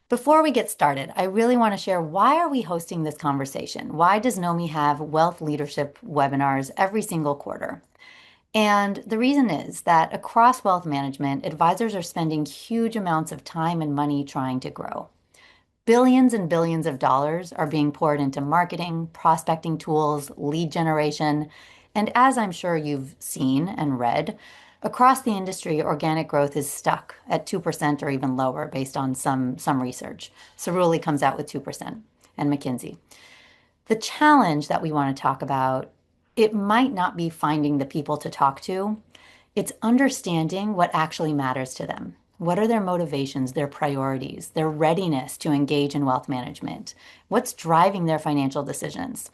Before we get started, I really want to share why are we hosting this conversation? Why does Nomi have wealth leadership webinars every single quarter? And the reason is that across wealth management, advisors are spending huge amounts of time and money trying to grow. Billions and billions of dollars are being poured into marketing, prospecting tools, lead generation, and as I'm sure you've seen and read, across the industry, organic growth is stuck at 2% or even lower based on some research. Cerulli comes out with 2% and McKinsey. The challenge that we want to talk about, it might not be finding the people to talk to, it's understanding what actually matters to them. What are their motivations, their priorities, their readiness to engage in wealth management? What's driving their financial decisions?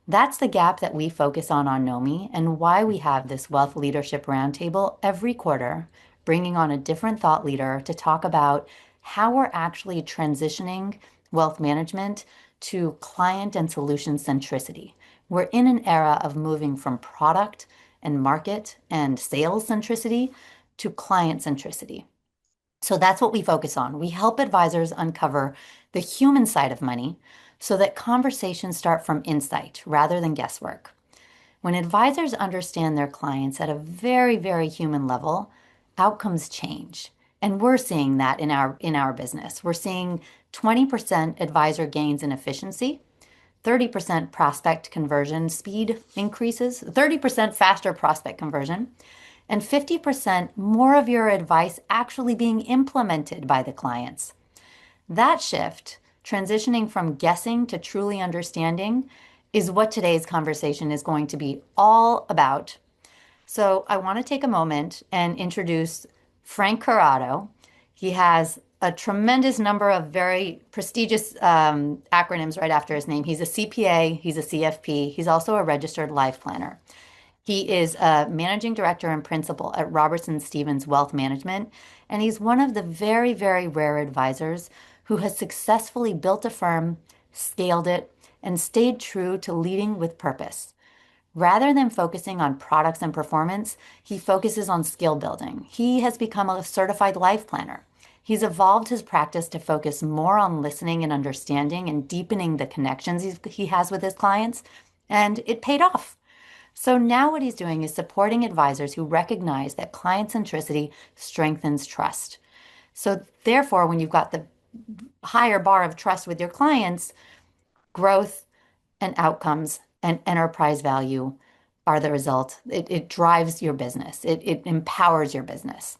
That's the gap that we focus on NOMI and why we have this Wealth Leadership Roundtable every quarter, bringing on a different thought leader to talk about how we're actually transitioning wealth management to client and solution centricity. We're in an era of moving from product and market and sales centricity to client centricity. So that's what we focus on. We help advisors uncover the human side of money so that conversations start from insight rather than guesswork. When advisors understand their clients at a very, very human level, outcomes change. And we're seeing that in our business. We're seeing 20% advisor gains in efficiency, 30% prospect conversion speed increases, 30% faster prospect conversion, and 50% more of your advice actually being implemented by the clients. That shift, transitioning from guessing to truly understanding, is what today's conversation is going to be all about. So I want to take a moment and introduce Frank Corrado. He has a tremendous number of very prestigious acronyms right after his name. He's a CPA, he's a CFP, he's also a registered life planner. He is a managing director and principal at Robertson Stephens Wealth Management, and he's one of the very, very rare advisors who has successfully built a firm, scaled it, and stayed true to leading with purpose. Rather than focusing on products and performance, he focuses on skill building. He has become a certified life planner. He's evolved his practice to focus more on listening and understanding and deepening the connections he has with his clients, and it paid off. So now what he's doing is supporting advisors who recognize that client centricity strengthens trust. So therefore, when you've got the higher bar of trust with your clients, growth and outcomes and enterprise value are the result. It drives your business. It empowers your business.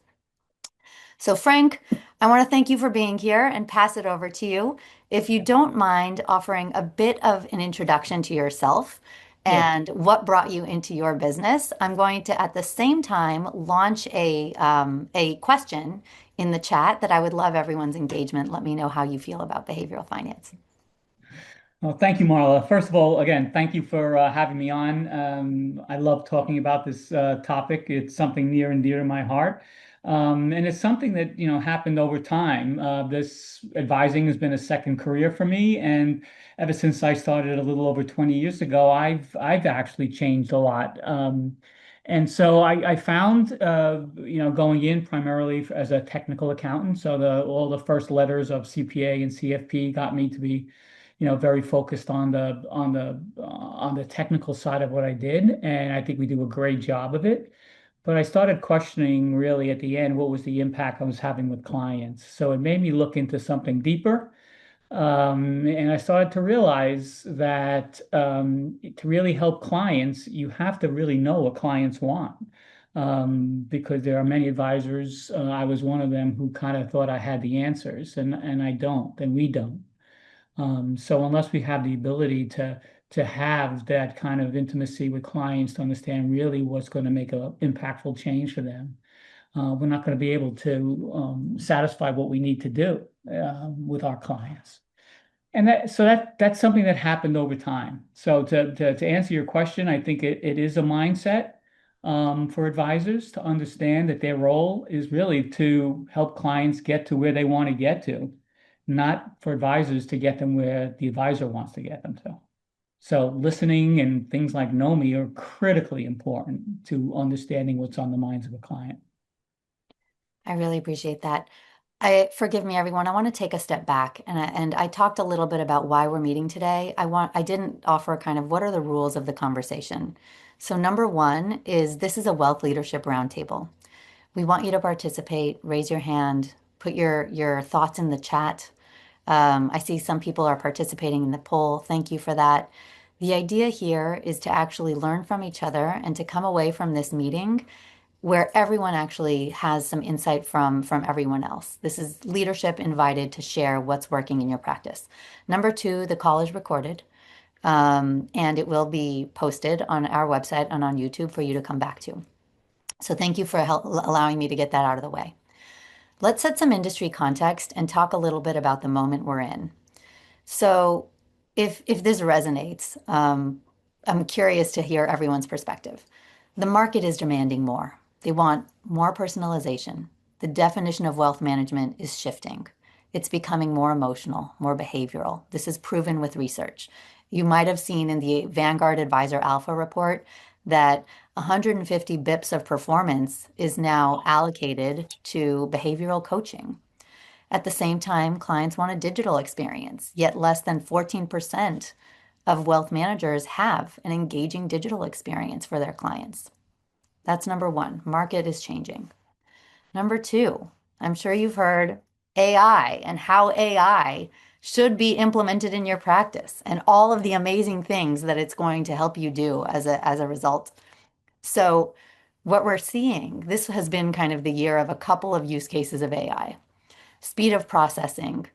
So Frank, I want to thank you for being here and pass it over to you. If you don't mind offering a bit of an introduction to yourself Yeah. and what brought you into your business, I'm going to at the same time launch a question in the chat that I would love everyone's engagement. Let me know how you feel about behavioral finance. Well, thank you, Marla. First of all, again, thank you for having me on. I love talking about this topic. It's something near and dear to my heart. And it's something that, happened over time. This advising has been a second career for me. And ever since I started a little over 20 years ago, I've actually changed a lot. And so I found, going in primarily as a technical accountant. So all the first letters of CPA and CFP got me to be very focused on the technical side of what I did, and I think we do a great job of it. But I started questioning really at the end what was the impact I was having with clients. So it made me look into something deeper, and I started to realize that to really help clients, you have to really know what clients want. Because there are many advisors, I was one of them who kind of thought I had the answers, and I don't, and we don't. So unless we have the ability to have that kind of intimacy with clients to understand really what's going to make an impactful change for them, we're not going to be able to satisfy what we need to do with our clients. And that's something that happened over time. So to answer your question, I think it is a mindset for advisors to understand that their role is really to help clients get to where they want to get to, not for advisors to get them where the advisor wants to get them to. So listening and things like NOMI are critically important to understanding what's on the minds of a client. I really appreciate that. Forgive me, everyone. I want to take a step back and I talked a little bit about why we're meeting today. I didn't offer kind of what are the rules of the conversation. So number one is this is a wealth leadership roundtable. We want you to participate, raise your hand, put your thoughts in the chat. I see some people are participating in the poll. Thank you for that. The idea here is to actually learn from each other and to come away from this meeting where everyone actually has some insight from everyone else. This is leadership invited to share what's working in your practice. Number two, the call is recorded, and it will be posted on our website and on YouTube for you to come back to. So thank you for allowing me to get that out of the way. Let's set some industry context and talk a little bit about the moment we're in. So if this resonates, I'm curious to hear everyone's perspective. The market is demanding more. They want more personalization. The definition of wealth management is shifting. It's becoming more emotional, more behavioral. This is proven with research. You might have seen in the Vanguard Advisor Alpha report that 150 bips of performance is now allocated to behavioral coaching. At the same time, clients want a digital experience, yet less than 14% of wealth managers have an engaging digital experience for their clients. That's number one. Market is changing. Number two, I'm sure you've heard AI and how AI should be implemented in your practice and all of the amazing things that it's going to help you do as a result. So, what we're seeing, this has been kind of the year of a couple of use cases of AI. Speed of processing,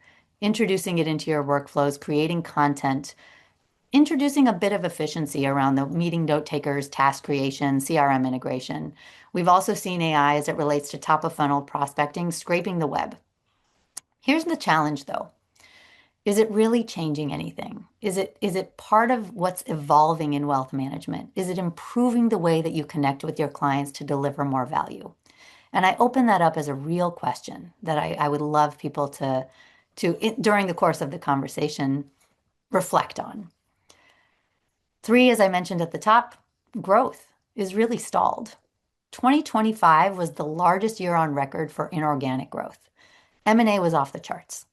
introducing it into your workflows, creating content, introducing a bit of efficiency around the meeting note takers, task creation, CRM integration. We've also seen AI as it relates to top of funnel prospecting, scraping the web. Here's the challenge though. Is it really changing anything? Is it part of what's evolving in wealth management? Is it improving the way that you connect with your clients to deliver more value? And I open that up as a real question that I would love people to during the course of the conversation, reflect on. Three, as I mentioned at the top, growth is really stalled. 2025 was the largest year on record for inorganic growth. M&A was off the charts.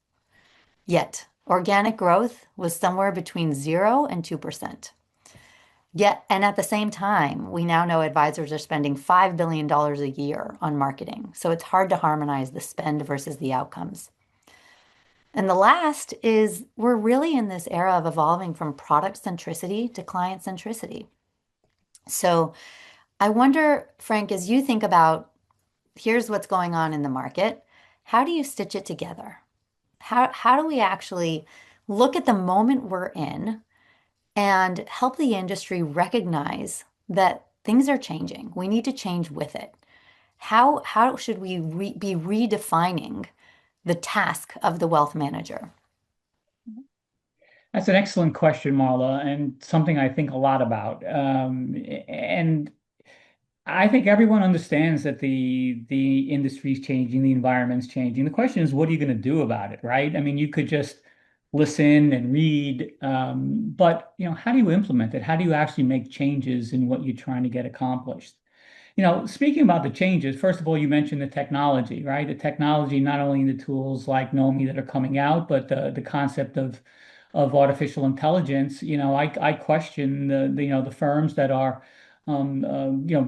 Yet, organic growth was somewhere between 0 and 2%. Yet, and at the same time, we now know advisors are spending $5 billion a year on marketing. So it's hard to harmonize the spend versus the outcomes. And the last is we're really in this era of evolving from product centricity to client centricity. So I wonder, Frank, as you think about here's what's going on in the market, how do you stitch it together? How do we actually look at the moment we're in and help the industry recognize that things are changing? We need to change with it. How should we be redefining the task of the wealth manager? That's an excellent question, Marla, and something I think a lot about. And I think everyone understands that the industry's changing, the environment's changing. The question is, what are you going to do about it, right? I mean, you could just listen and read, but how do you implement it? How do you actually make changes in what you're trying to get accomplished? Speaking about the changes, first of all, you mentioned the technology, right? The technology, not only in the tools like Nomi that are coming out, but the concept of artificial intelligence. I question the firms that are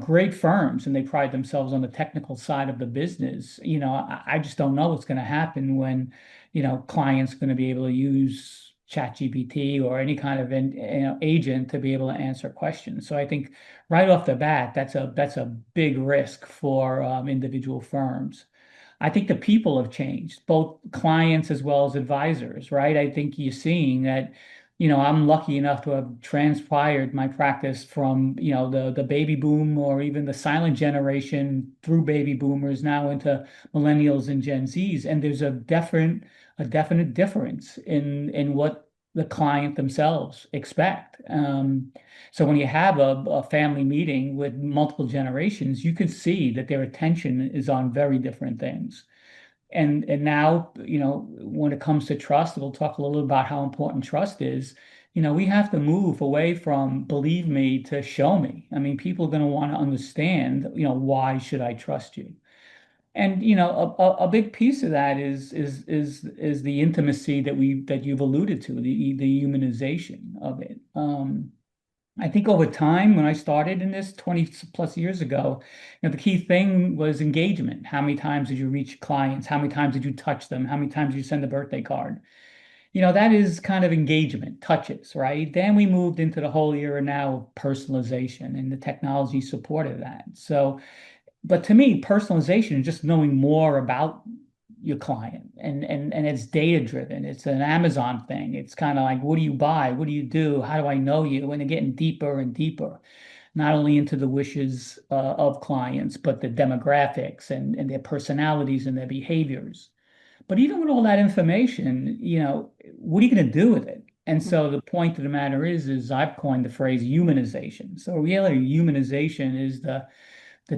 great firms and they pride themselves on the technical side of the business. I just don't know what's going to happen when, clients going to be able to use ChatGPT or any kind of agent to be able to answer questions. So I think right off the bat, that's a big risk for individual firms. I think the people have changed, both clients as well as advisors, right? I think you're seeing that, I'm lucky enough to have transpired my practice from, the baby boom or even the silent generation through baby boomers now into millennials and Gen Zs. And there's a definite difference in what the client themselves expect. So when you have a family meeting with multiple generations, you can see that their attention is on very different things. And now, when it comes to trust, we'll talk a little about how important trust is. We have to move away from believe me to show me. I mean, people are going to want to understand, why should I trust you? And a big piece of that is the intimacy that you've alluded to, the humanization of it. I think over time, when I started in this 20 plus years ago, the key thing was engagement. How many times did you reach clients? How many times did you touch them? How many times did you send a birthday card? That is kind of engagement, touches, right? Then we moved into the whole era now of personalization, and the technology supported that. So, but to me, personalization is just knowing more about your client, and it's data driven. It's an Amazon thing. It's kind of like, what do you buy? What do you do? How do I know you? And they're getting deeper and deeper, not only into the wishes of clients, but the demographics and their personalities and their behaviors. But even with all that information, what are you going to do with it? And so the point of the matter is I've coined the phrase humanization. So really, humanization is the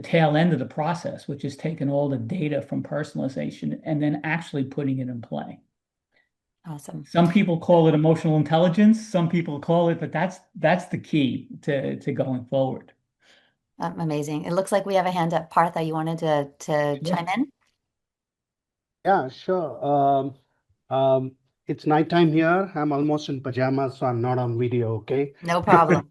tail end of the process, which is taking all the data from personalization and then actually putting it in play. Awesome. Some people call it emotional intelligence, some people call it, but that's the key to going forward. Amazing. It looks like we have a hand up. Partha, you wanted to Sure. chime in? Yeah, sure. It's nighttime here. I'm almost in pajamas, so I'm not on video, okay? No problem.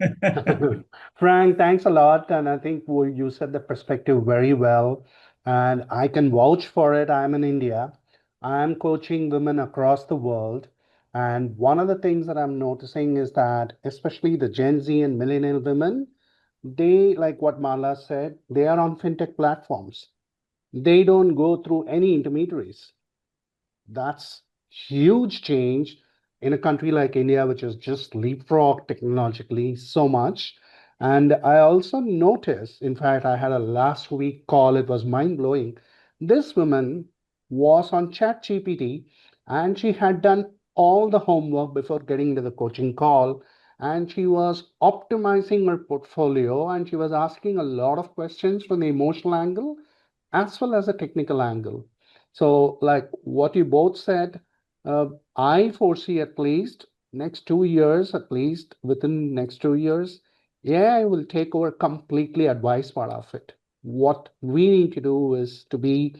Frank, thanks a lot. And I think you said the perspective very well. And I can vouch for it. I'm in India. I'm coaching women across the world. And one of the things that I'm noticing is that, especially the Gen Z and millennial women, they, like what Marla said, they are on fintech platforms. They don't go through any intermediaries. That's huge change in a country like India, which has just leapfrogged technologically so much. And I also noticed, in fact, I had a last week call, it was mind blowing. This woman was on ChatGPT and she had done all the homework before getting to the coaching call. And she was optimizing her portfolio and she was asking a lot of questions from the emotional angle as well as a technical angle. So, like what you both said, uh, I foresee at least next 2 years, at least within next 2 years, AI will take over completely advice part of it. What we need to do is to be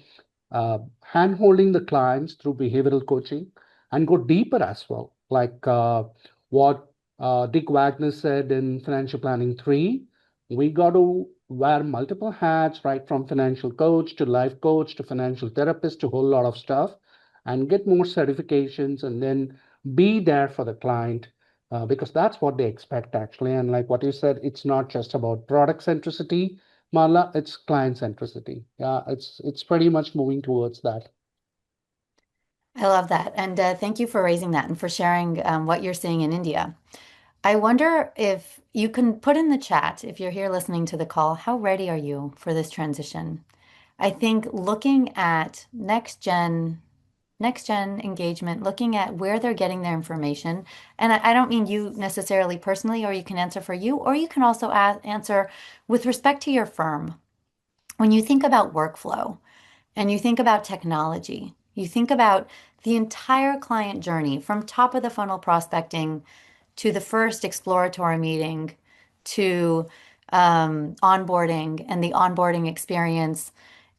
hand-holding the clients through behavioral coaching and go deeper as well, like what Dick Wagner said in Financial Planning 3. We got to wear multiple hats, right from financial coach to life coach to financial therapist to a whole lot of stuff, and get more certifications and then be there for the client because that's what they expect actually. And like what you said, it's not just about product centricity, Marla, it's client centricity. Yeah, it's pretty much moving towards that. I love that. And thank you for raising that and for sharing what you're seeing in India. I wonder if you can put in the chat, if you're here listening to the call, how ready are you for this transition? I think looking at next gen engagement, looking at where they're getting their information, and I don't mean you necessarily personally, or you can answer for you, or you can also answer with respect to your firm. When you think about workflow and you think about technology, you think about the entire client journey from top of the funnel prospecting to the first exploratory meeting to onboarding and the onboarding experience,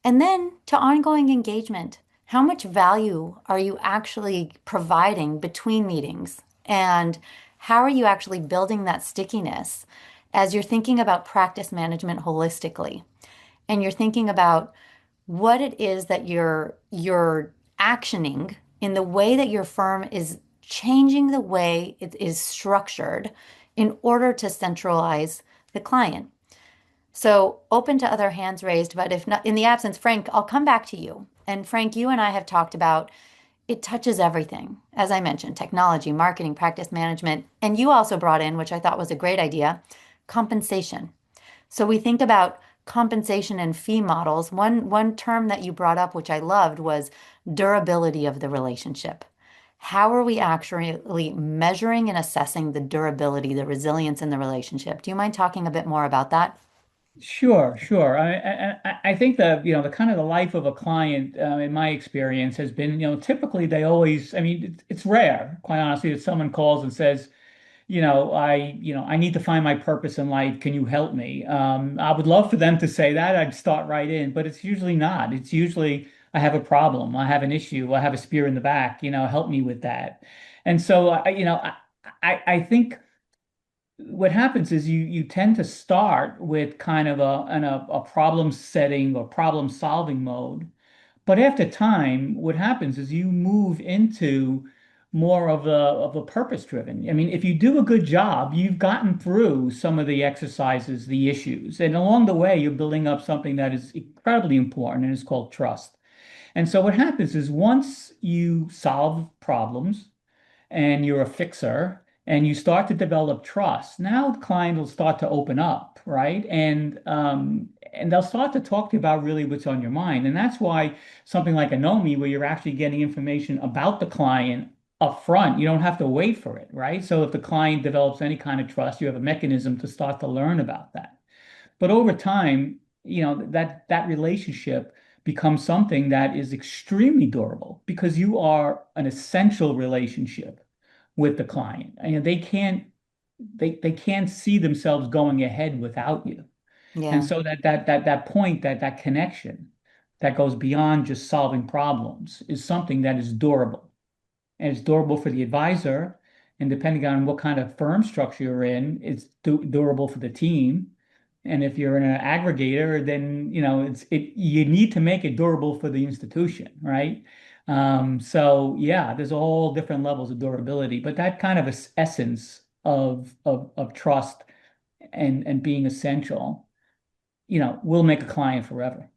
and then to ongoing engagement. How much value are you actually providing between meetings? And how are you actually building that stickiness as you're thinking about practice management holistically? And you're thinking about what it is that you're actioning in the way that your firm is changing the way it is structured in order to centralize the client. So open to other hands raised, but if not, in the absence, Frank, I'll come back to you. And Frank, you and I have talked about it touches everything. As I mentioned, technology, marketing, practice management, and you also brought in, which I thought was a great idea, compensation. So we think about compensation and fee models. One term that you brought up, which I loved, was durability of the relationship. How are we actually measuring and assessing the durability, the resilience in the relationship? Do you mind talking a bit more about that? Sure, sure. I think that, the kind of the life of a client, in my experience, has been, typically they always, I mean, it's rare, quite honestly, that someone calls and says, I need to find my purpose in life. Can you help me? I would love for them to say that. I'd start right in, but it's usually not. It's usually I have a problem, I have an issue, I have a spear in the back, help me with that. And so, I think what happens is you tend to start with kind of a problem setting or problem solving mode. But after time, what happens is you move into more of a purpose driven. I mean, if you do a good job, you've gotten through some of the exercises, the issues, and along the way, you're building up something that is incredibly important, and it's called trust. And so what happens is once you solve problems, and you're a fixer and you start to develop trust, now the client will start to open up, right? And they'll start to talk to you about really what's on your mind. And that's why something like a Anomi, where you're actually getting information about the client up front, you don't have to wait for it, right? So if the client develops any kind of trust, you have a mechanism to start to learn about that. But over time, that relationship becomes something that is extremely durable because you are an essential relationship with the client. And they can't see themselves going ahead without you. And Yeah. so that point, that connection that goes beyond just solving problems is something that is durable. And it's durable for the advisor. And depending on what kind of firm structure you're in, it's durable for the team. And if you're an aggregator, then you need to make it durable for the institution, right? So yeah, there's all different levels of durability, but that kind of essence of trust and being essential, will make a client forever.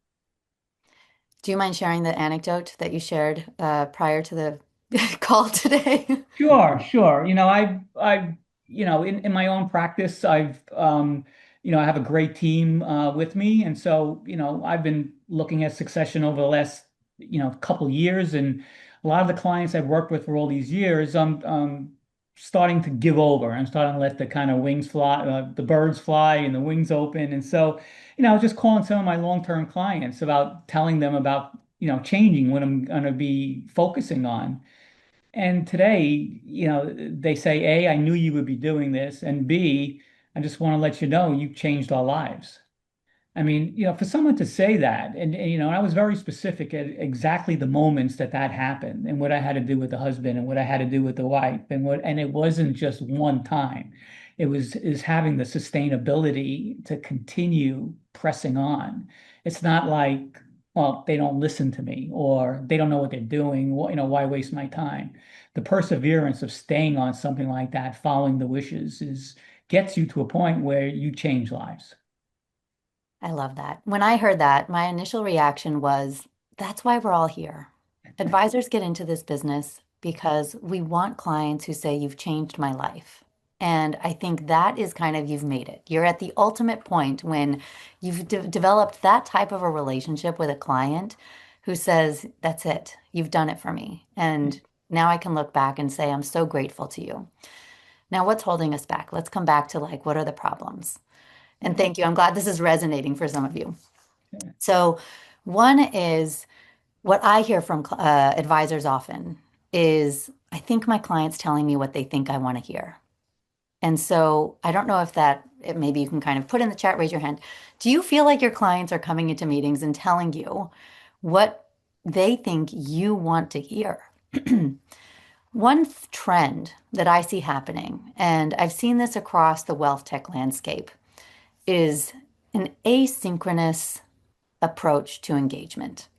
Do you mind sharing the anecdote that you shared prior to the call today? Sure, sure. In my own practice, I have a great team with me, and so, I've been looking at succession over the last, couple years, and a lot of the clients I've worked with for all these years, I'm starting to give over. I'm starting to let the kind of wings fly, the birds fly, and the wings open, and so, I was just calling some of my long-term clients about telling them about, changing what I'm going to be focusing on. And today, they say, A, I knew you would be doing this, and B, I just want to let you know you've changed our lives. I mean, for someone to say that, and I was very specific at exactly the moments that happened, and what I had to do with the husband, and what I had to do with the wife, and it wasn't just one time. It was is having the sustainability to continue pressing on. It's not like, well, they don't listen to me, or they don't know what they're doing. Why waste my time? The perseverance of staying on something like that, following the wishes, is gets you to a point where you change lives. I love that. When I heard that, my initial reaction was, that's why we're all here. Advisors get into this business because we want clients who say, you've changed my life. And I think that is kind of, you've made it. You're at the ultimate point when you've developed that type of a relationship with a client who says, that's it. You've done it for me. And now I can look back and say, I'm so grateful to you. Now, what's holding us back? Let's come back to like, what are the problems? And Yeah. thank you. I'm glad this is resonating for some of you. Yeah. So, one is what I hear from advisors often is I think my client's telling me what they think I want to hear. And so, I don't know if maybe you can kind of put in the chat, raise your hand. Do you feel like your clients are coming into meetings and telling you what they think you want to hear? One trend that I see happening, and I've seen this across the wealth tech landscape, is an asynchronous approach to engagement.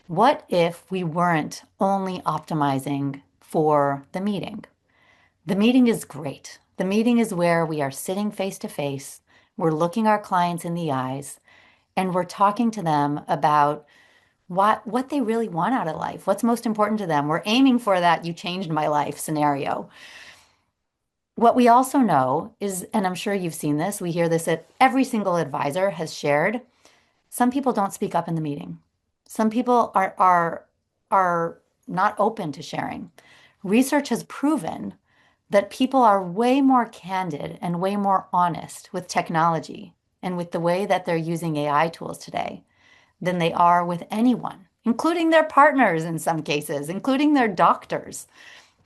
What if we weren't only optimizing for the meeting? The meeting is great. The meeting is where we are sitting face to face, we're looking our clients in the eyes, and we're talking to them about what they really want out of life, what's most important to them. We're aiming for that you changed my life scenario. What we also know is, and I'm sure you've seen this, we hear this at every single advisor has shared, some people don't speak up in the meeting. Some people are not open to sharing. Research has proven that people are way more candid and way more honest with technology and with the way that they're using AI tools today than they are with anyone, including their partners in some cases, including their doctors.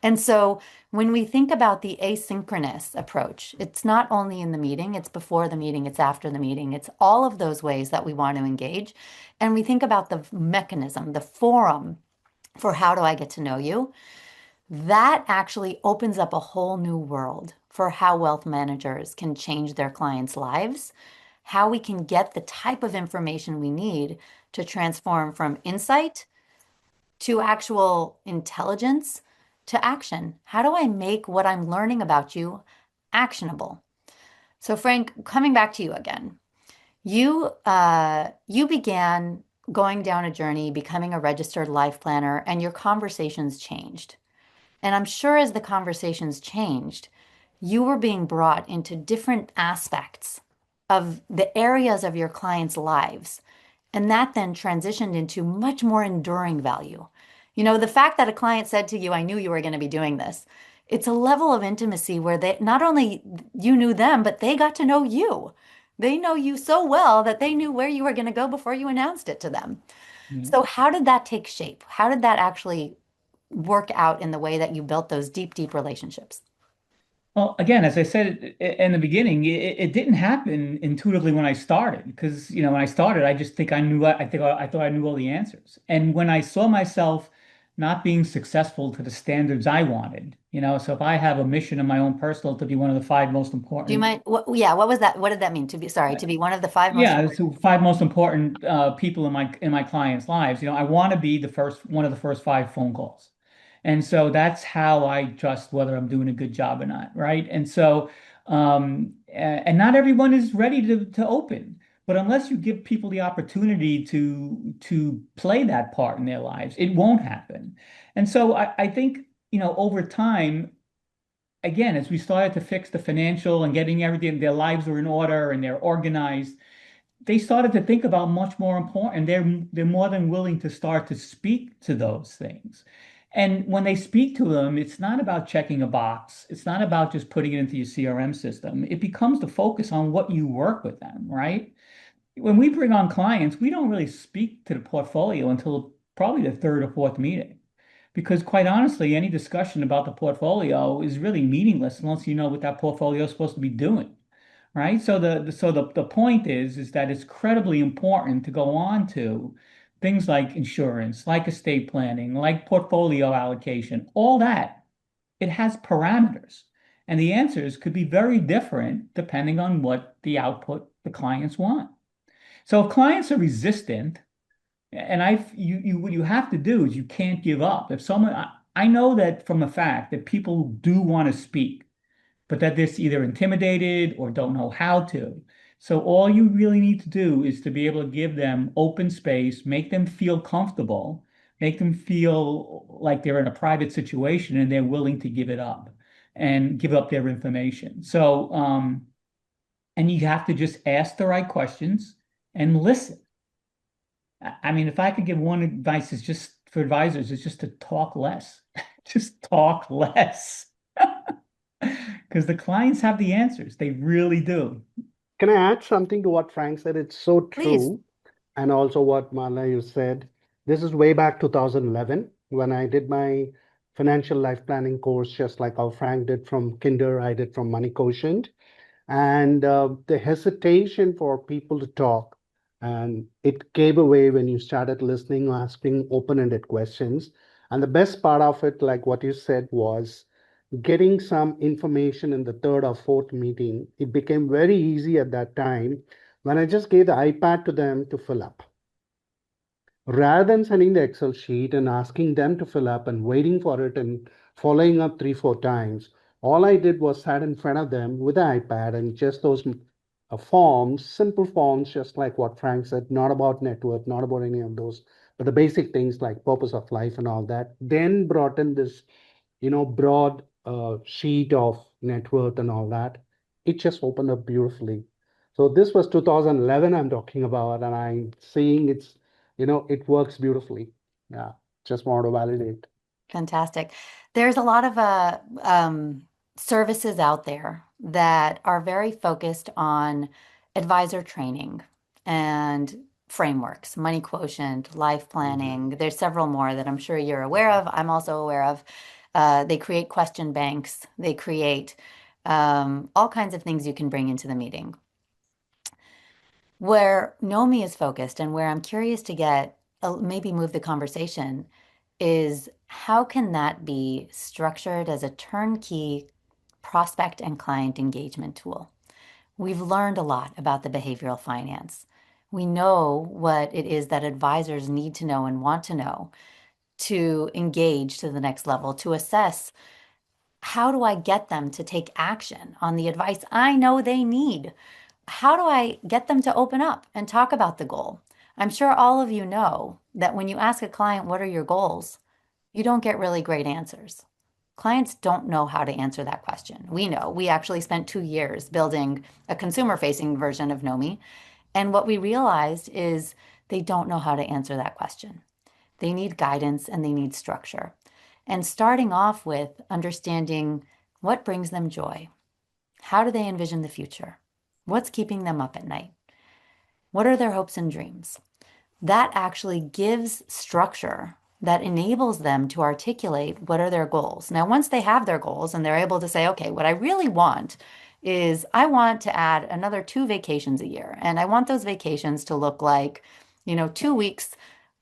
And so when we think about the asynchronous approach, it's not only in the meeting, it's before the meeting, it's after the meeting, it's all of those ways that we want to engage. And we think about the mechanism, the forum for how do I get to know you? That actually opens up a whole new world for how wealth managers can change their clients' lives, how we can get the type of information we need to transform from insight to actual intelligence to action. How do I make what I'm learning about you actionable? So, Frank, coming back to you again, you began going down a journey, becoming a registered life planner, and your conversations changed. And I'm sure as the conversations changed, you were being brought into different aspects of the areas of your clients' lives. And that then transitioned into much more enduring value. You know, the fact that a client said to you, I knew you were going to be doing this, it's a level of intimacy where they not only you knew them, but they got to know you. They know you so well that they knew where you were going to go before you announced it to them. Yeah. So, how did that take shape? How did that actually work out in the way that you built those deep, deep relationships? Well, again, as I said in the beginning, it didn't happen intuitively when I started because, when I started, I just think I knew, I thought I knew all the answers. And when I saw myself not being successful to the standards I wanted, so if I have a mission in my own personal to be one of the five most Do you important, mind? Yeah, what was that? What did that mean to be, sorry, to be one of the five most yeah, important? so five most important people in my clients' lives, I want to be the first one of the first five phone calls. And so that's how I trust whether I'm doing a good job or not, right? And so, and not everyone is ready to open, but unless you give people the opportunity to play that part in their lives, it won't happen. And so I think, over time, again, as we started to fix the financial and getting everything, their lives were in order and they're organized, they started to think about much more important. They're more than willing to start to speak to those things. And when they speak to them, it's not about checking a box. It's not about just putting it into your CRM system. It becomes the focus on what you work with them, right? When we bring on clients, we don't really speak to the portfolio until probably the third or fourth meeting. Because quite honestly, any discussion about the portfolio is really meaningless unless you know what that portfolio is supposed to be doing, right? So the point is that it's incredibly important to go on to things like insurance, like estate planning, like portfolio allocation, all that. It has parameters, and the answers could be very different depending on what the output the clients want. So if clients are resistant, and what you have to do is you can't give up. If someone, I know that from a fact that people do want to speak, but that they're either intimidated or don't know how to. So all you really need to do is to be able to give them open space, make them feel comfortable, make them feel like they're in a private situation and they're willing to give it up and give up their information. So, and you have to just ask the right questions and listen. I mean, if I could give one advice, is just for advisors, is just to talk less. Just talk less. Because the clients have the answers. They really do. Can I add something to what Frank said? It's so Please. true. And also what Marla, you said. This is way back 2011 when I did my financial life planning course, just like how Frank did from Kinder, I did from Money Quotient. And the hesitation for people to talk, and it gave away when you started listening, asking open-ended questions. And the best part of it, like what you said, was getting some information in the third or fourth meeting. It became very easy at that time when I just gave the iPad to them to fill up. Rather than sending the Excel sheet and asking them to fill up and waiting for it and following up three, four times, all I did was sat in front of them with the iPad and just those forms, simple forms, just like what Frank said, not about net worth, not about any of those, but the basic things like purpose of life and all that. Then brought in this, broad sheet of net worth and all that. It just opened up beautifully. So this was 2011 I'm talking about, and I'm seeing it works beautifully. Yeah, just want to validate. Fantastic. There's a lot of services out there that are very focused on advisor training and frameworks, money quotient, life Mhm. planning. There's several more that I'm sure you're aware of. I'm also aware of. they create question banks, they create all kinds of things you can bring into the meeting. Where Nomi is focused and where I'm curious to get maybe move the conversation is how can that be structured as a turnkey prospect and client engagement tool? We've learned a lot about the behavioral finance. We know what it is that advisors need to know and want to know to engage to the next level, to assess how do I get them to take action on the advice I know they need? How do I get them to open up and talk about the goal? I'm sure all of you know that when you ask a client, what are your goals? You don't get really great answers. Clients don't know how to answer that question. We know. We actually spent 2 years building a consumer-facing version of Nomi. And what we realized is they don't know how to answer that question. They need guidance and they need structure. And starting off with understanding what brings them joy. How do they envision the future? What's keeping them up at night? What are their hopes and dreams? That actually gives structure that enables them to articulate what are their goals. Now, once they have their goals and they're able to say, okay, what I really want is I want to add another 2 vacations a year. And I want those vacations to look like, 2 weeks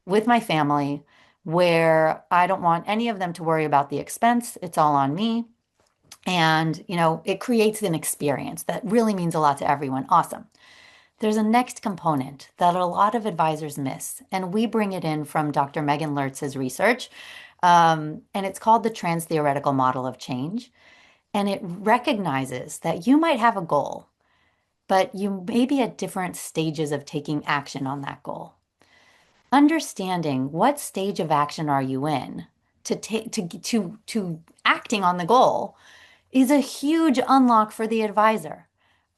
with my family where I don't want any of them to worry about the expense. It's all on me. And, it creates an experience that really means a lot to everyone. Awesome. There's a next component that a lot of advisors miss, and we bring it in from Dr. Megan Lertz's research, and it's called the trans-theoretical model of change. And it recognizes that you might have a goal, but you may be at different stages of taking action on that goal. Understanding what stage of action are you in to acting on the goal is a huge unlock for the advisor.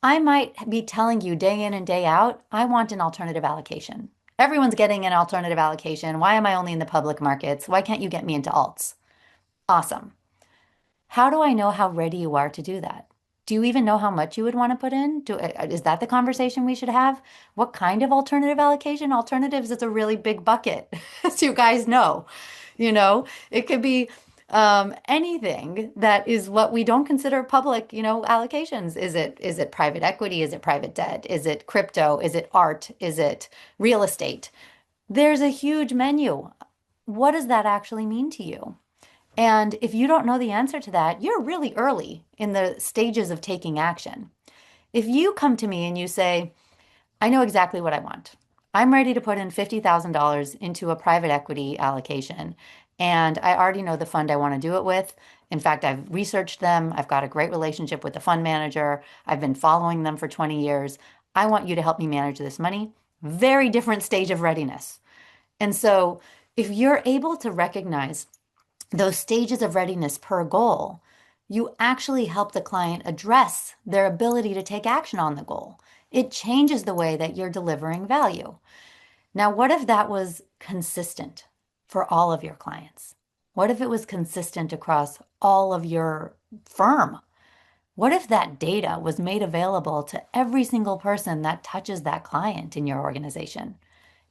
I might be telling you day in and day out, I want an alternative allocation. Everyone's getting an alternative allocation. Why am I only in the public markets? Why can't you get me into alts? Awesome. How do I know how ready you are to do that? Do you even know how much you would want to put in? Is that the conversation we should have? What kind of alternative allocation? Alternatives is a really big bucket, as you guys know. It could be anything that is what we don't consider public, allocations. Is it private equity? Is it private debt? Is it crypto? Is it art? Is it real estate? There's a huge menu. What does that actually mean to you? And if you don't know the answer to that, you're really early in the stages of taking action. If you come to me and you say, I know exactly what I want. I'm ready to put in $50,000 into a private equity allocation, and I already know the fund I want to do it with. In fact, I've researched them. I've got a great relationship with the fund manager. I've been following them for 20 years. I want you to help me manage this money. Very different stage of readiness. And so if you're able to recognize those stages of readiness per goal, you actually help the client address their ability to take action on the goal. It changes the way that you're delivering value. Now, what if that was consistent for all of your clients? What if it was consistent across all of your firm? What if that data was made available to every single person that touches that client in your organization?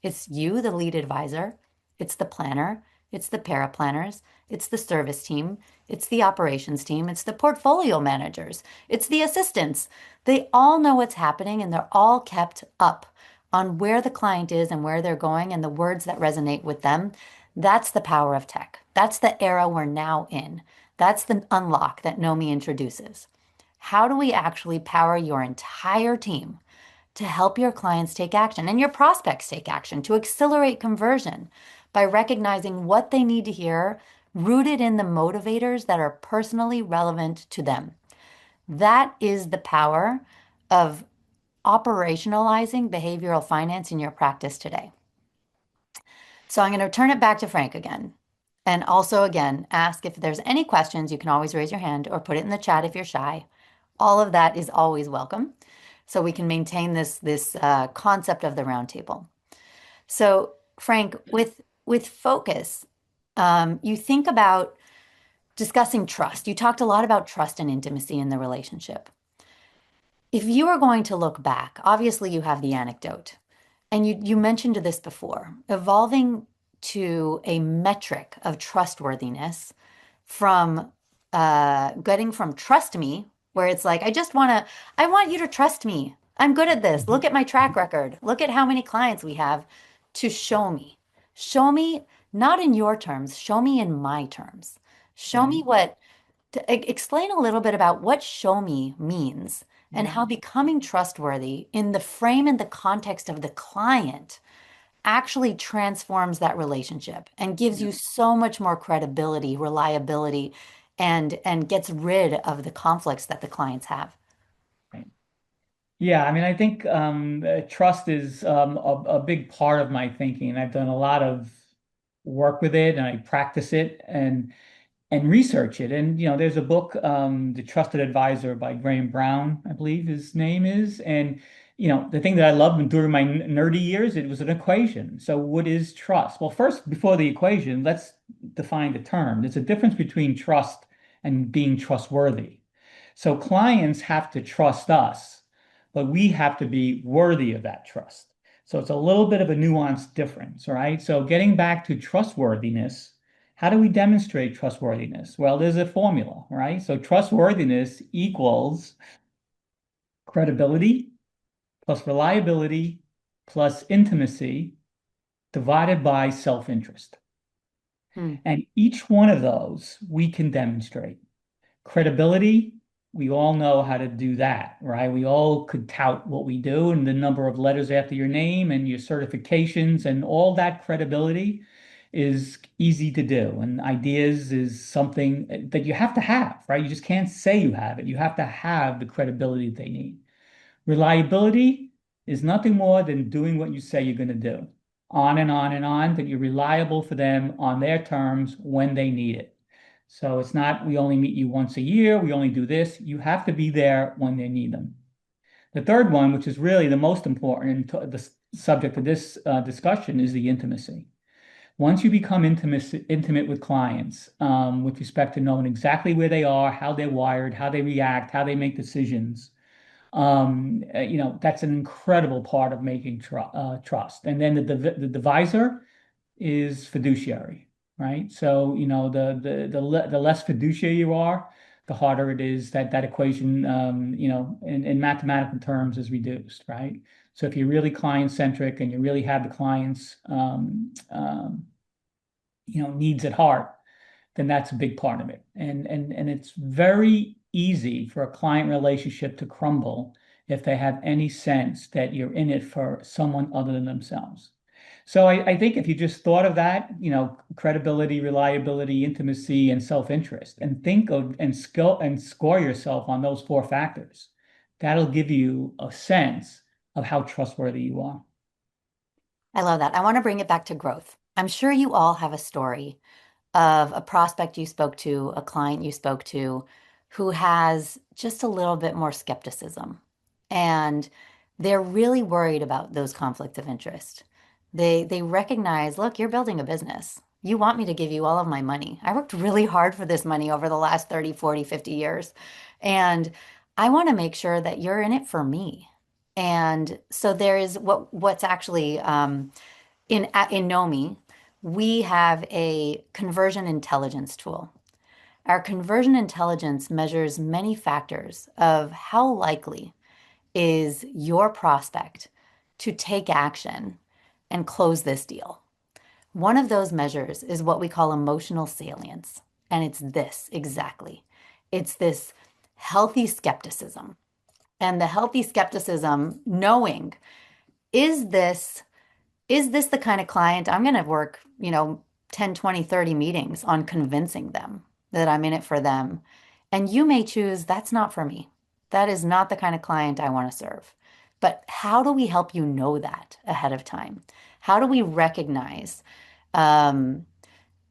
It's you, the lead advisor. It's the planner. It's the paraplanners. It's the service team. It's the operations team. It's the portfolio managers. It's the assistants. They all know what's happening and they're all kept up on where the client is and where they're going and the words that resonate with them. That's the power of tech. That's the era we're now in. That's the unlock that Nomi introduces. How do we actually power your entire team to help your clients take action and your prospects take action to accelerate conversion by recognizing what they need to hear, rooted in the motivators that are personally relevant to them? That is the power of operationalizing behavioral finance in your practice today. So I'm going to turn it back to Frank again. And also, again, ask if there's any questions. You can always raise your hand or put it in the chat if you're shy. All of that is always welcome. So we can maintain this concept of the roundtable. So Frank, with focus, you think about discussing trust. You talked a lot about trust and intimacy in the relationship. If you are going to look back, obviously you have the anecdote, and you mentioned this before, evolving to a metric of trustworthiness from getting from trust me, where it's like, I want you to trust me. I'm good at this. Look Mhm. at my track record. Look at how many clients we have to show me. Show me, not in your terms, show me in my terms. Show Right. me explain a little bit about what show me means and Yeah. how becoming trustworthy in the frame and the context of the client actually transforms that relationship and gives Yeah. you so much more credibility, reliability, and gets rid of the conflicts that the clients have. Right. Yeah, I mean, I think trust is a big part of my thinking. I've done a lot of work with it, and I practice it and research it. And there's a book, The Trusted Advisor by Graham Brown, I believe his name is. And the thing that I loved during my nerdy years, it was an equation. So what is trust? Well, first, before the equation, let's define the term. There's a difference between trust and being trustworthy. So clients have to trust us, but we have to be worthy of that trust. So it's a little bit of a nuanced difference, right? So getting back to trustworthiness, how do we demonstrate trustworthiness? Well, there's a formula, right? So trustworthiness equals credibility plus reliability plus intimacy divided by self-interest. Hmm. And each one of those we can demonstrate. Credibility, we all know how to do that, right? We all could tout what we do and the number of letters after your name and your certifications and all that credibility is easy to do. And ideas is something that you have to have, right? You just can't say you have it. You have to have the credibility they need. Reliability is nothing more than doing what you say you're going to do. On and on and on, that you're reliable for them on their terms when they need it. So it's not we only meet you once a year, we only do this. You have to be there when they need them. The third one, which is really the most important and the subject of this discussion, is the intimacy. Once you become intimate with clients, with respect to knowing exactly where they are, how they're wired, how they react, how they make decisions, that's an incredible part of making trust. And then the divisor is fiduciary, right? So, the less fiduciary you are, the harder it is that that equation, in mathematical terms is reduced, right? So if you're really client centric and you really have the client's, needs at heart, then that's a big part of it. And it's very easy for a client relationship to crumble if they have any sense that you're in it for someone other than themselves. So I think if you just thought of that, credibility, reliability, intimacy, and self-interest, and think of and skill and score yourself on those four factors, that'll give you a sense of how trustworthy you are. I love that. I want to bring it back to growth. I'm sure you all have a story of a prospect you spoke to, a client you spoke to, who has just a little bit more skepticism. And they're really worried about those conflicts of interest. They recognize, look, you're building a business. You want me to give you all of my money. I worked really hard for this money over the last 30, 40, 50 years. And I want to make sure that you're in it for me. And so there is what's actually in Nomi, we have a conversion intelligence tool. Our conversion intelligence measures many factors of how likely is your prospect to take action and close this deal. One of those measures is what we call emotional salience. And it's this exactly. It's this healthy skepticism. And the healthy skepticism, knowing, is this is this the kind of client I'm going to work, 10, 20, 30 meetings on convincing them that I'm in it for them? And you may choose, that's not for me. That is not the kind of client I want to serve. But how do we help you know that ahead of time? How do we recognize um,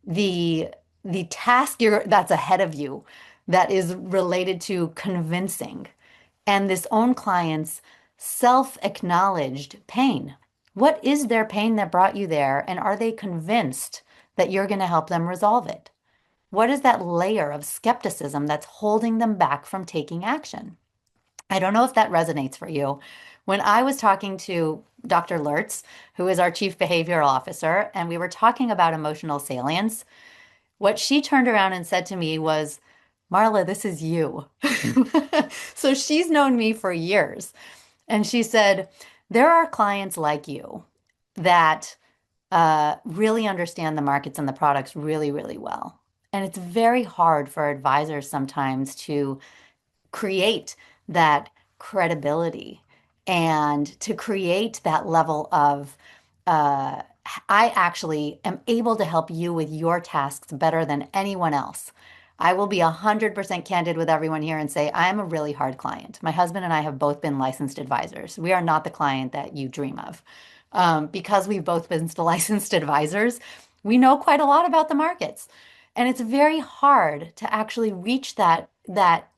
the the task that's ahead of you that is related to convincing and this own client's self-acknowledged pain? What is their pain that brought you there? And are they convinced that you're going to help them resolve it? What is that layer of skepticism that's holding them back from taking action? I don't know if that resonates for you. When I was talking to Dr. Lertz, who is our chief behavioral officer, and we were talking about emotional salience, What she turned around and said to me was, Marla, this is you. So she's known me for years. And she said, there are clients like you that really understand the markets and the products really, really well. And it's very hard for advisors sometimes to create that credibility and to create that level of uh, I actually am able to help you with your tasks better than anyone else. I will be 100% candid with everyone here and say I am a really hard client. My husband and I have both been licensed advisors. We are not the client that you dream of. Because we've both been licensed advisors, we know quite a lot about the markets. And it's very hard to actually reach that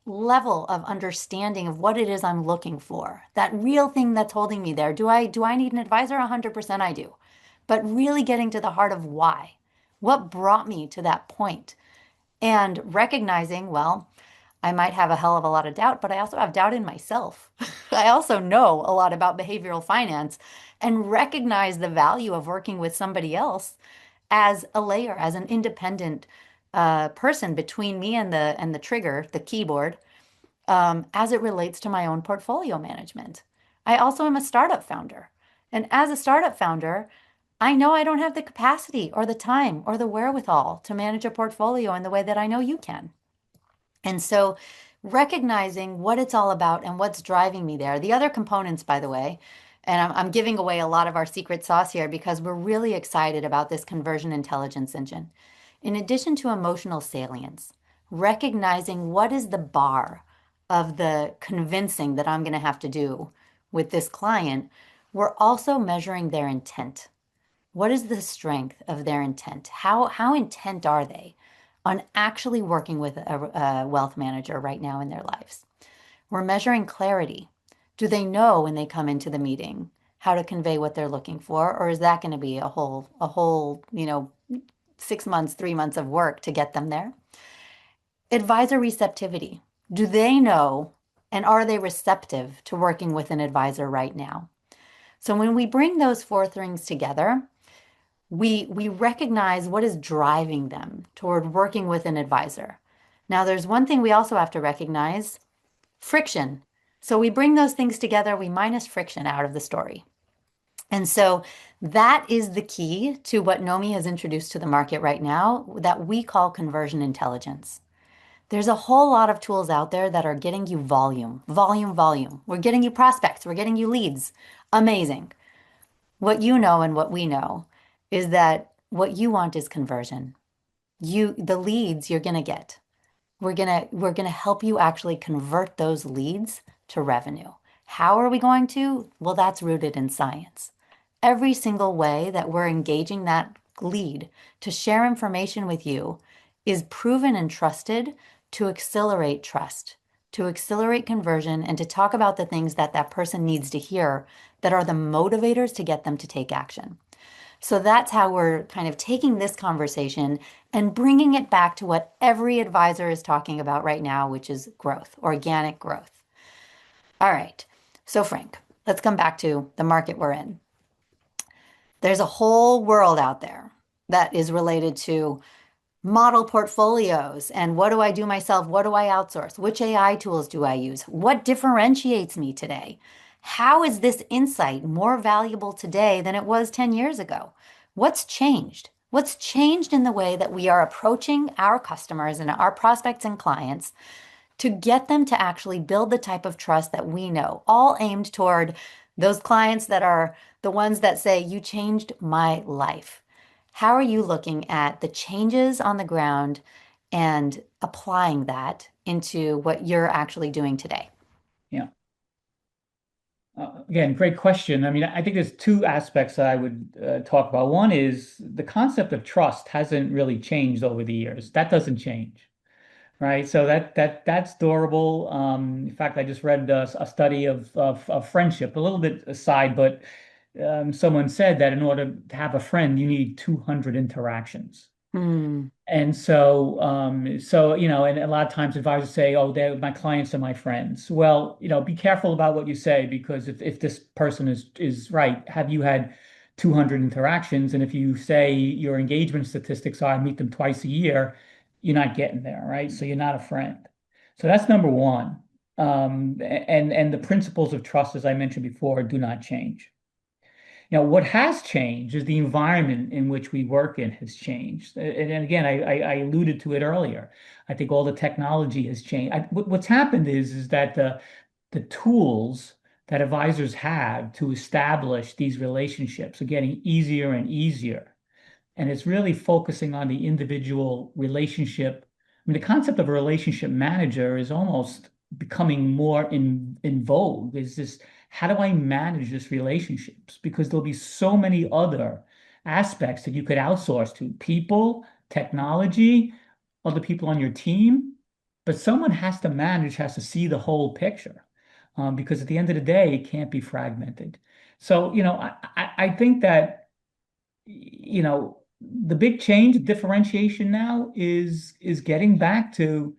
level of understanding of what it is I'm looking for. That real thing that's holding me there. Do I need an advisor? 100% I do. But really getting to the heart of why. What brought me to that point? And recognizing, well, I might have a hell of a lot of doubt, but I also have doubt in myself. I also know a lot about behavioral finance and recognize the value of working with somebody else as a layer, as an independent person between me and the trigger, the keyboard, as it relates to my own portfolio management. I also am a startup founder. And as a startup founder, I know I don't have the capacity or the time or the wherewithal to manage a portfolio in the way that I know you can. And so recognizing what it's all about and what's driving me there. The other components, by the way, and I'm giving away a lot of our secret sauce here because we're really excited about this conversion intelligence engine. In addition to emotional salience, recognizing what is the bar of the convincing that I'm going to have to do with this client, we're also measuring their intent. What is the strength of their intent? How intent are they on actually working with a wealth manager right now in their lives? We're measuring clarity. Do they know when they come into the meeting how to convey what they're looking for, or is that going to be a whole 6 months, 3 months of work to get them there? Advisor receptivity. Do they know and are they receptive to working with an advisor right now? So when we bring those four things together, we recognize what is driving them toward working with an advisor. Now, there's one thing we also have to recognize, friction. So we bring those things together, we minus friction out of the story. And so that is the key to what Nomi has introduced to the market right now that we call conversion intelligence. There's a whole lot of tools out there that are getting you volume, volume, volume. We're getting you prospects, we're getting you leads. Amazing. What you know and what we know is that what you want is conversion. The leads you're going to get. We're going to help you actually convert those leads to revenue. How are we going to? Well, that's rooted in science. Every single way that we're engaging that lead to share information with you is proven and trusted to accelerate trust, to accelerate conversion, and to talk about the things that that person needs to hear that are the motivators to get them to take action. So that's how we're kind of taking this conversation and bringing it back to what every advisor is talking about right now, which is growth, organic growth. All right. So, Frank, let's come back to the market we're in. There's a whole world out there that is related to model portfolios and what do I do myself? What do I outsource? Which AI tools do I use? What differentiates me today? How is this insight more valuable today than it was 10 years ago? What's changed? What's changed in the way that we are approaching our customers and our prospects and clients to get them to actually build the type of trust that we know, all aimed toward those clients that are the ones that say, you changed my life. How are you looking at the changes on the ground and applying that into what you're actually doing today? Yeah. Again, great question. I mean, I think there's two aspects that I would talk about. One is the concept of trust hasn't really changed over the years. That doesn't change, right? So that's durable. In fact, I just read a study of friendship, a little bit aside, but someone said that in order to have a friend, you need 200 interactions. Hmm. And so, and a lot of times advisors say, "Oh, my clients are my friends." Well, be careful about what you say because if this person is right, have you had 200 interactions. And if you say your engagement statistics are I meet them twice a year, you're not getting there, right? So you're not a friend. So that's number one. And the principles of trust, as I mentioned before, do not change. Now, what has changed is the environment in which we work in has changed. And again, I alluded to it earlier. I think all the technology has changed. What's happened is that the tools that advisors have to establish these relationships are getting easier and easier. And it's really focusing on the individual relationship. I mean, the concept of a relationship manager is almost becoming more in vogue. Is this how do I manage this relationships? Because there'll be so many other aspects that you could outsource to people, technology, other people on your team. But someone has to manage, has to see the whole picture. Because at the end of the day, it can't be fragmented. So, I think that the big change, differentiation now is getting back to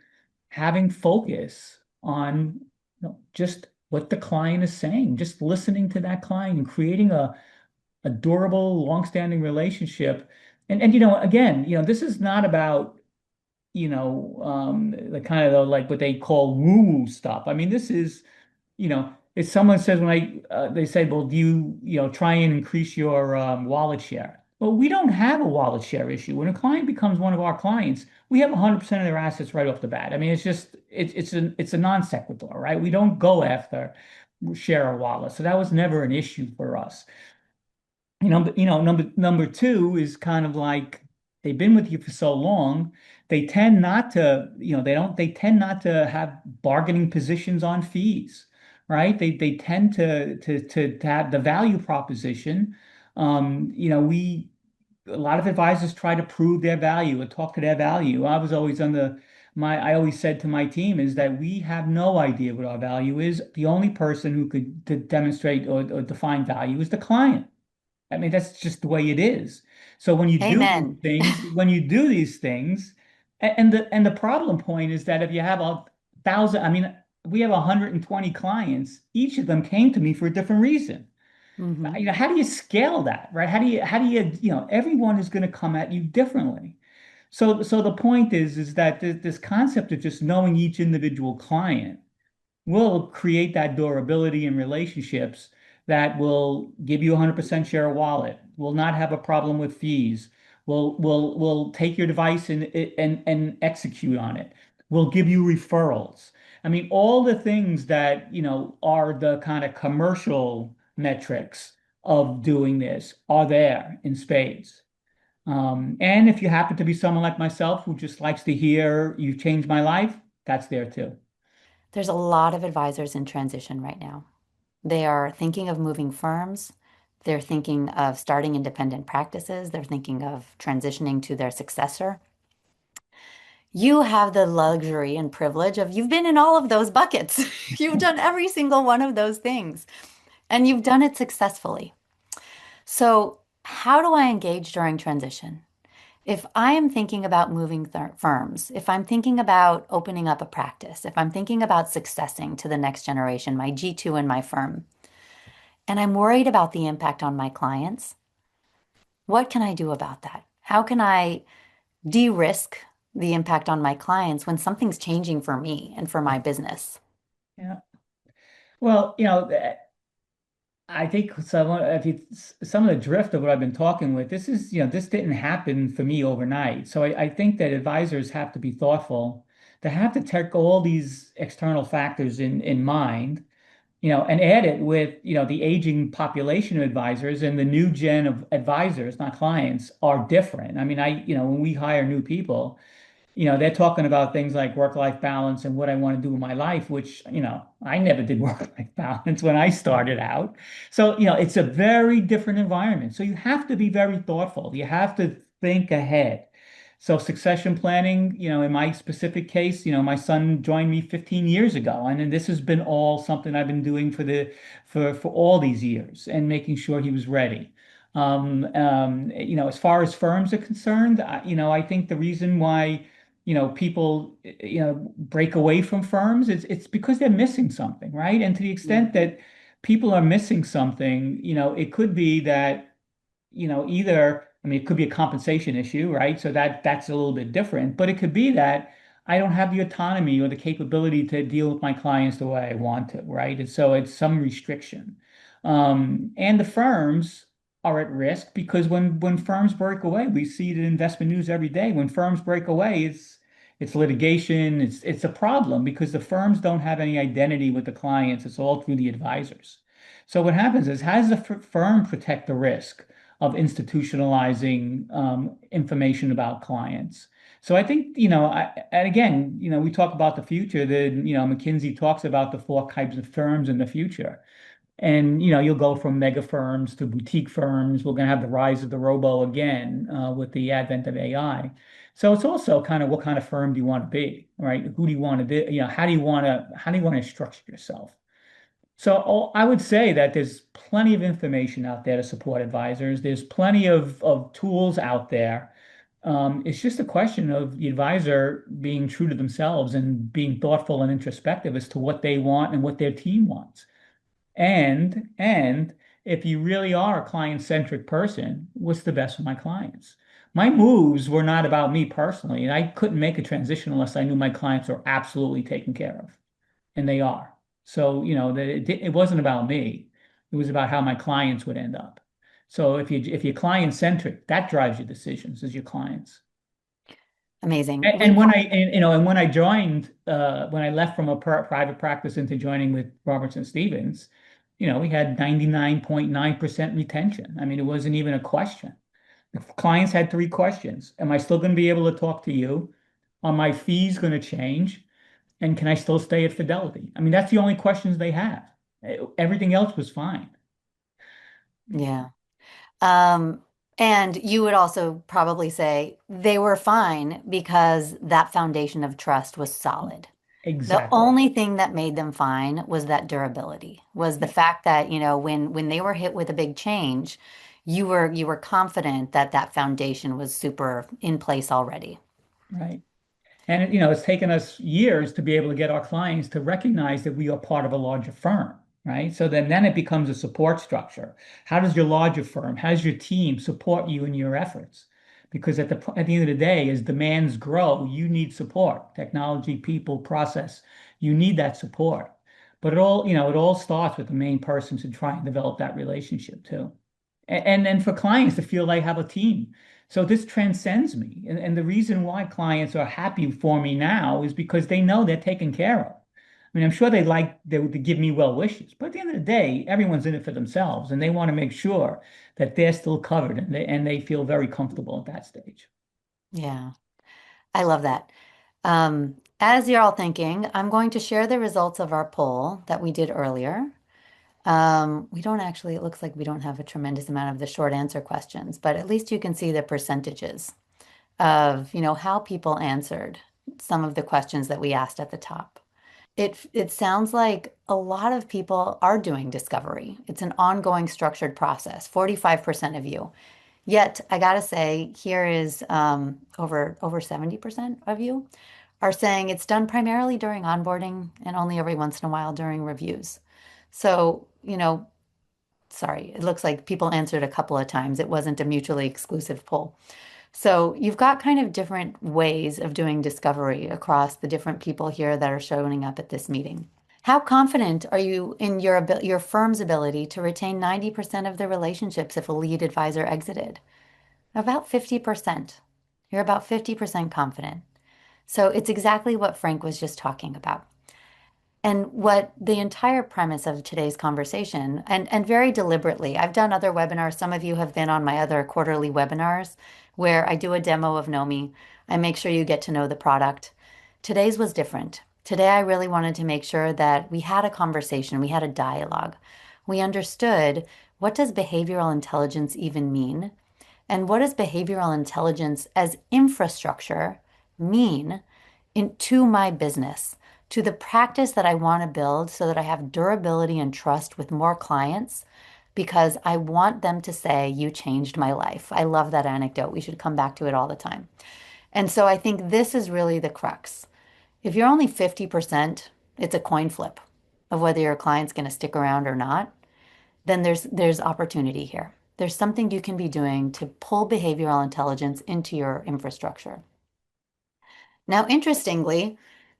having focus on just what the client is saying, just listening to that client and creating a durable, long-standing relationship. And again, this is not about the kind of like what they call woo-woo stuff. I mean, this is if someone says they say, well, do you try and increase your wallet share? Well, we don't have a wallet share issue. When a client becomes one of our clients, we have 100% of their assets right off the bat. I mean, it's a non sequitur, right? We don't go after share a wallet, so that was never an issue for us. Number two is kind of like they've been with you for so long, they tend not to, they tend not to have bargaining positions on fees, right? They tend to have the value proposition. We a lot of advisors try to prove their value or talk to their value. I was always on I always said to my team is that we have no idea what our value is. The only person who could to demonstrate or define value is the client. I mean, that's just the way it is. So Amen. when you do these things, and the problem point is that if you have 1,000, I mean, we have 120 clients, each of them came to me for a different reason. Hmm. How do you scale that, right? How do you, everyone is going to come at you differently. So the point is that this concept of just knowing each individual client will create that durability in relationships that will give you 100% share of wallet, will not have a problem with fees, will take your device and execute on it, will give you referrals. I mean, all the things that, are the kind of commercial metrics of doing this are there in spades. And if you happen to be someone like myself who just likes to hear you changed my life, that's there too. There's a lot of advisors in transition right now. They are thinking of moving firms. They're thinking of starting independent practices. They're thinking of transitioning to their successor. You have the luxury and privilege of you've been in all of those buckets. You've done every single one of those things, and you've done it successfully. So, how do I engage during transition? If I am thinking about moving firms, if I'm thinking about opening up a practice, if I'm thinking about successing to the next generation, my G2 in my firm, and I'm worried about the impact on my clients, what can I do about that? How can I de-risk the impact on my clients when something's changing for me and for my business? Yeah. Well, I think some of the drift of what I've been talking with, this didn't happen for me overnight. So I think that advisors have to be thoughtful. They have to take all these external factors in mind, and add it with, the aging population of advisors and the new gen of advisors, not clients, are different. I mean, when we hire new people, they're talking about things like work-life balance and what I want to do in my life, which, I never did work-life balance when I started out. So, it's a very different environment. So you have to be very thoughtful. You have to think ahead. So succession planning, in my specific case, my son joined me 15 years ago, and then this has been all something I've been doing for all these years and making sure he was ready. As far as firms are concerned, I think the reason why people, break away from firms, it's because they're missing something, right? And to the Yeah. extent that people are missing something, it could be that either, I mean, it could be a compensation issue, right? So that's a little bit different, but it could be that I don't have the autonomy or the capability to deal with my clients the way I want to, right? And so it's some restriction. And the firms are at risk because when firms break away, we see it in investment news every day. When firms break away, it's litigation, it's a problem because the firms don't have any identity with the clients. It's all through the advisors. So what happens is, how does the firm protect the risk of institutionalizing information about clients? So I think, and again, we talk about the future. McKinsey talks about the four types of firms in the future. And you'll go from mega firms to boutique firms. We're going to have the rise of the robo again with the advent of AI. So it's also kind of what kind of firm do you want to be, right? Who do you want to be? How do you want to structure yourself? So I would say that there's plenty of information out there to support advisors. There's plenty of tools out there. It's just a question of the advisor being true to themselves and being thoughtful and introspective as to what they want and what their team wants. And if you really are a client-centric person, what's the best for my clients? My moves were not about me personally, and I couldn't make a transition unless I knew my clients were absolutely taken care of, and they are. So, it wasn't about me. It was about how my clients would end up. So if you're client-centric, that drives your decisions as your clients. Amazing. And when I and, you know and when I joined when I left from a private practice into joining with Robertson Stevens, we had 99.9% retention. I mean, it wasn't even a question. The clients had three questions. Am I still going to be able to talk to you? Are my fees going to change? And can I still stay at Fidelity? I mean, that's the only questions they have. Everything else was fine. Yeah. Um, and you would also probably say they were fine because that foundation of trust was solid. The Exactly. only thing that made them fine was that durability, was the fact that, when they were hit with a big change, you were confident that that foundation was super in place already. Right. And it's taken us years to be able to get our clients to recognize that we are part of a larger firm, right? So then it becomes a support structure. How does your larger firm, how does your team support you in your efforts? Because at the end of the day, as demands grow, you need support, technology, people, process. You need that support. But it all starts with the main person to try and develop that relationship too. And then for clients to feel they have a team. So this transcends me. And the reason why clients are happy for me now is because they know they're taken care of. I mean, I'm sure they would give me well wishes, but at the end of the day, everyone's in it for themselves, and they want to make sure that they're still covered and they feel very comfortable at that stage. Yeah, I love that. As you're all thinking, I'm going to share the results of our poll that we did earlier. We don't actually, it looks like we don't have a tremendous amount of the short answer questions, but at least you can see the percentages of, how people answered some of the questions that we asked at the top. It sounds like a lot of people are doing discovery. It's an ongoing structured process, 45% of you. Yet, I gotta say, here is over 70% of you are saying it's done primarily during onboarding and only every once in a while during reviews. So, sorry, it looks like people answered a couple of times. It wasn't a mutually exclusive poll. So you've got kind of different ways of doing discovery across the different people here that are showing up at this meeting. How confident are you in your firm's ability to retain 90% of the relationships if a lead advisor exited? About 50%. You're about 50% confident. So it's exactly what Frank was just talking about. And what the entire premise of today's conversation, and very deliberately, I've done other webinars. Some of you have been on my other quarterly webinars where I do a demo of Nomi. I make sure you get to know the product. Today's was different. Today, I really wanted to make sure that we had a conversation, we had a dialogue. We understood, what does behavioral intelligence even mean? And what does behavioral intelligence as infrastructure mean to my business, to the practice that I want to build so that I have durability and trust with more clients because I want them to say, you changed my life. I love that anecdote. We should come back to it all the time. And so I think this is really the crux. If you're only 50%, it's a coin flip of whether your client's going to stick around or not, then there's opportunity here. There's something you can be doing to pull behavioral intelligence into your infrastructure. Now, interestingly,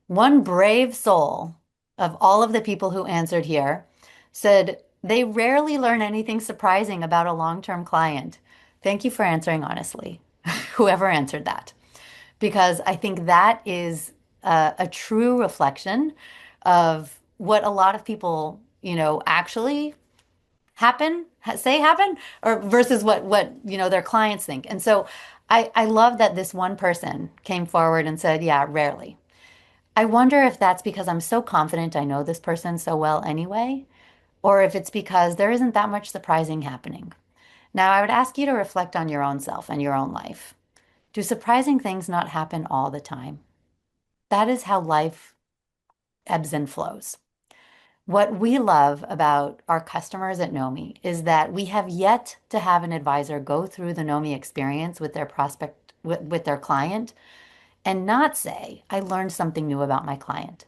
one brave soul of all of the people who answered here said they rarely learn anything surprising about a long-term client. Thank you for answering honestly, whoever answered that, because I think that is a true reflection of what a lot of people, actually happen, or versus what their clients think. And so I love that this one person came forward and said, yeah, rarely. I wonder if that's because I'm so confident I know this person so well anyway, or if it's because there isn't that much surprising happening. Now, I would ask you to reflect on your own self and your own life. Do surprising things not happen all the time? That is how life ebbs and flows. What we love about our customers at Nomi is that we have yet to have an advisor go through the Nomi experience with their prospect, with their client, and not say, I learned something new about my client.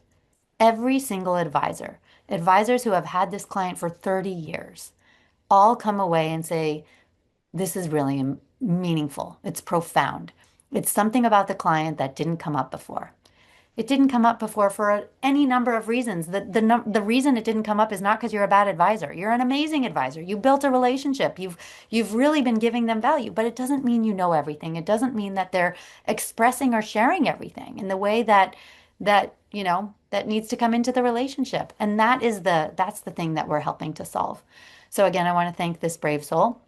Every single advisor, advisors who have had this client for 30 years, all come away and say, this is really meaningful. It's profound. It's something about the client that didn't come up before. It didn't come up before for any number of reasons. The reason it didn't come up is not because you're a bad advisor. You're an amazing advisor. You built a relationship. You've really been giving them value, but it doesn't mean you know everything. It doesn't mean that they're expressing or sharing everything in the way that needs to come into the relationship. And that's the thing that we're helping to solve. So again, I want to thank this brave soul.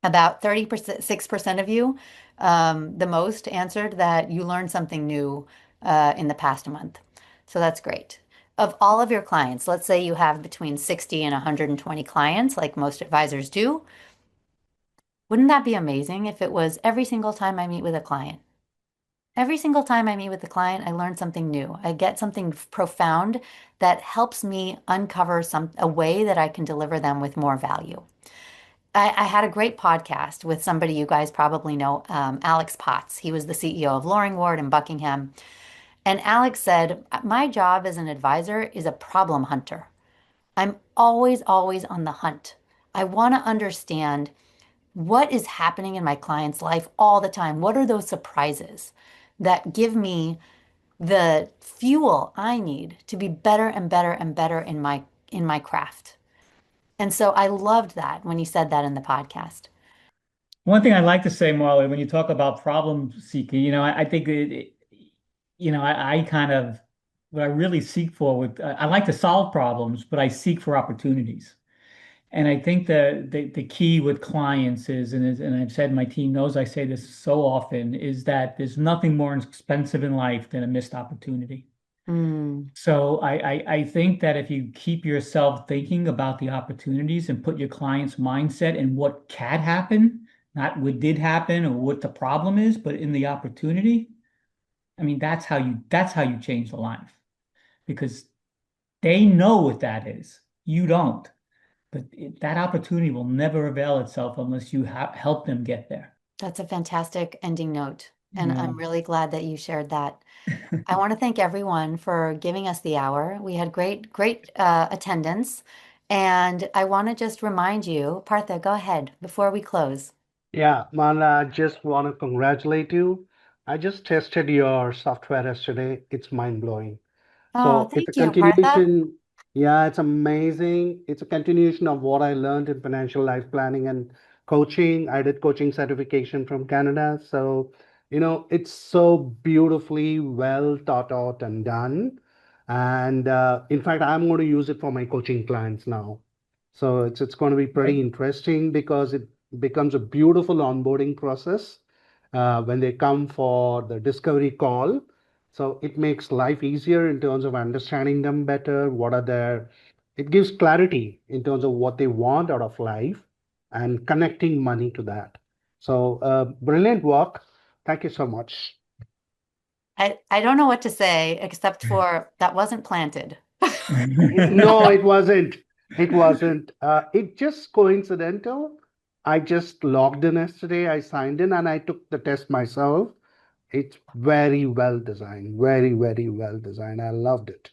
About 36% of you, the most, answered that you learned something new in the past month. So that's great. Of all of your clients, let's say you have between 60 and 120 clients, like most advisors do. Wouldn't that be amazing if it was every single time I meet with a client? Every single time I meet with a client, I learn something new. I get something profound that helps me uncover a way that I can deliver them with more value. I had a great podcast with somebody you guys probably know, Alex Potts. He was the CEO of Loring Ward in Buckingham. And Alex said, my job as an advisor is a problem hunter. I'm always, always on the hunt. I want to understand what is happening in my client's life all the time. What are those surprises that give me the fuel I need to be better and better and better in my craft? And so I loved that when you said that in the podcast. One thing I'd like to say, Marla, when you talk about problem seeking, I think I kind of what I really seek for I like to solve problems, but I seek for opportunities. And I think the key with clients and I've said my team knows I say this so often, is that there's nothing more expensive in life than a missed opportunity. Mm, So I think that if you keep yourself thinking about the opportunities and put your client's mindset in what can happen, not what did happen or what the problem is, but in the opportunity, I mean, that's how you change the life because they know what that is. You don't. But that opportunity will never avail itself unless you help them get there. that's a fantastic ending note. And Yeah. I'm really glad that you shared that. I want to thank everyone for giving us the hour. We had great, great attendance. And I want to just remind you, Partha, go ahead before we close. Yeah, Marla, I just want to congratulate you. I just tested your software yesterday. It's mind-blowing. Oh, So it's a thank you, Partha. continuation. Yeah, it's amazing. It's a continuation of what I learned in financial life planning and coaching. I did coaching certification from Canada. So, it's so beautifully well thought out and done. And in fact, I'm going to use it for my coaching clients now. So it's going to be pretty Right. interesting because it becomes a beautiful onboarding process when they come for the discovery call. So it makes life easier in terms of understanding them better. It gives clarity in terms of what they want out of life and connecting money to that. So brilliant work. Thank you so much. I don't know what to say except for that wasn't planted. No, it wasn't. It wasn't. It just coincidental. I just logged in yesterday. I signed in and I took the test myself. It's very well designed, very, very well designed. I loved it.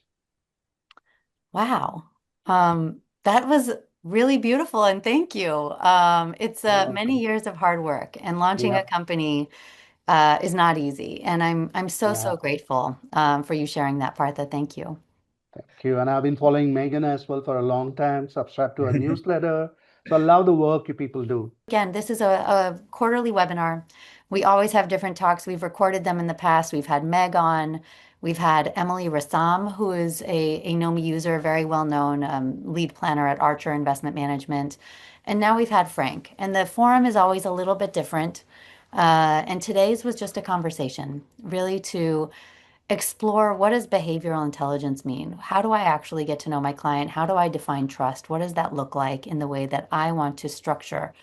Wow. That was Really beautiful, and thank you. It's You're many welcome. years of hard work, and launching a Yep. company is not easy. And I'm so, Yeah. so grateful for you sharing that, Partha. Thank you. Thank you. And I've been following Megan as well for a long time, subscribe to her newsletter. So I love the work you people do. Again, this is a quarterly webinar. We always have different talks. We've recorded them in the past. We've had Meg on. We've had Emily Rassam, who is a Nomi user, very well known lead planner at Archer Investment Management. And now we've had Frank. And the forum is always a little bit different. And today's was just a conversation, really to explore what does behavioral intelligence mean? How do I actually get to know my client? How do I define trust? What does that look like in the way that I want to structure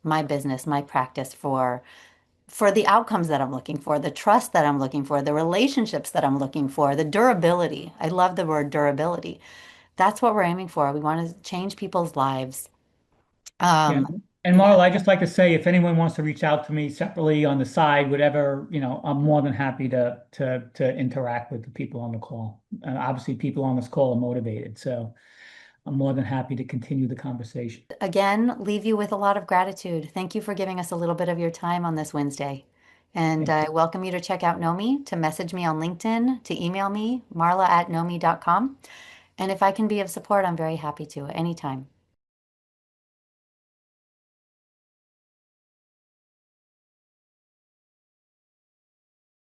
my business, my practice for the outcomes that I'm looking for, the trust that I'm looking for, the relationships that I'm looking for, the durability. I love the word durability. That's what we're aiming for. We want to change people's lives. Yeah. Um, And yeah, Marla, I just like to say, if anyone wants to reach out to me separately on the side, whatever, I'm more than happy to interact with the people on the call. Obviously, people on this call are motivated, so I'm more than happy to continue the conversation. again, leave you with a lot of gratitude. Thank you for giving us a little bit of your time on this Wednesday. And Thank I you. welcome you to check out Nomi, to message me on LinkedIn, to email me, marla@nomi.com. And if I can be of support, I'm very happy to anytime.